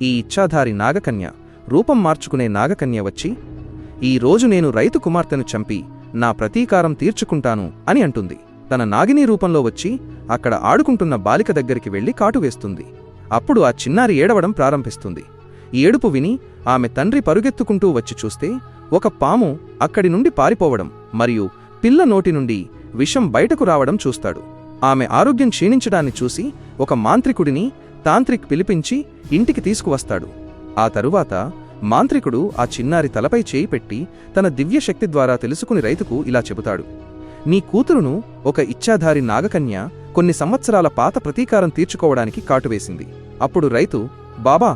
ఈ ఇచ్ఛాధారి నాగకన్య రూపం మార్చుకునే నాగకన్య వచ్చి, ఈ రోజు నేను రైతు కుమార్తెను చంపి నా ప్రతీకారం తీర్చుకుంటాను అని అంటుంది. తన నాగిని రూపంలో వచ్చి అక్కడ ఆడుకుంటున్న బాలిక దగ్గరికి వెళ్లి కాటువేస్తుంది. అప్పుడు ఆ చిన్నారి ఏడవడం ప్రారంభిస్తుంది. ఈ ఏడుపు విని ఆమె తండ్రి పరుగెత్తుకుంటూ వచ్చి చూస్తే ఒక పాము అక్కడి నుండి పారిపోవడం మరియు పిల్ల నోటి నుండి విషం బయటకు రావడం చూస్తాడు. ఆమె ఆరోగ్యం క్షీణించడాన్ని చూసి ఒక మాంత్రికుడిని తాంత్రిక్ పిలిపించి ఇంటికి తీసుకువస్తాడు. ఆ తరువాత మాంత్రికుడు ఆ చిన్నారి తలపై చేయి పెట్టి తన దివ్యశక్తి ద్వారా తెలుసుకుని రైతుకు ఇలా చెబుతాడు, నీ కూతురును ఒక ఇచ్ఛాధారి నాగకన్య కొన్ని సంవత్సరాల పాత ప్రతీకారం తీర్చుకోవడానికి కాటువేసింది. అప్పుడు రైతు, బాబా,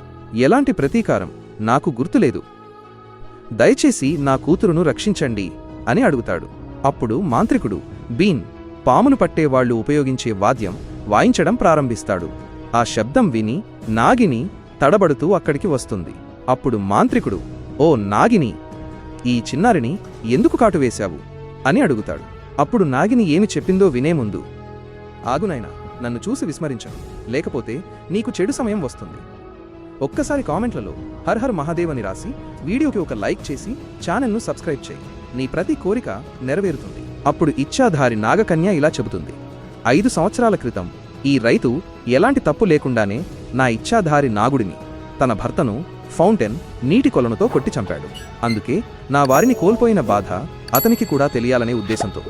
ఎలాంటి ప్రతీకారం? నాకు గుర్తులేదు. దయచేసి నా కూతురును రక్షించండి అని అడుగుతాడు. అప్పుడు మాంత్రికుడు బీన్, పామును పట్టేవాళ్లు ఉపయోగించే వాద్యం వాయించడం ప్రారంభిస్తాడు. ఆ శబ్దం విని నాగిని తడబడుతూ అక్కడికి వస్తుంది. అప్పుడు మాంత్రికుడు, ఓ నాగిని, ఈ చిన్నారిని ఎందుకు కాటువేశావు అని అడుగుతాడు. అప్పుడు నాగిని ఏమి చెప్పిందో వినే ముందు, ఆగునైనా, నన్ను చూసి విస్మరించను, లేకపోతే నీకు చెడు సమయం వస్తుంది. ఒక్కసారి కామెంట్లలో హర్ హర్ మహాదేవ్ అని రాసి వీడియోకి ఒక లైక్ చేసి ఛానల్ను సబ్స్క్రైబ్ చేయి. నీ ప్రతి కోరిక నెరవేరుతుంది. అప్పుడు ఇచ్ఛాధారి నాగకన్య ఇలా చెబుతుంది, 5 సంవత్సరాల క్రితం ఈ రైతు ఎలాంటి తప్పు లేకుండానే నా ఇచ్ఛాధారి నాగుడిని, తన భర్తను ఫౌంటైన్ నీటి కొలనుతో కొట్టి చంపాడు. అందుకే నా వారిని కోల్పోయిన బాధ అతనికి కూడా తెలియాలనే ఉద్దేశంతో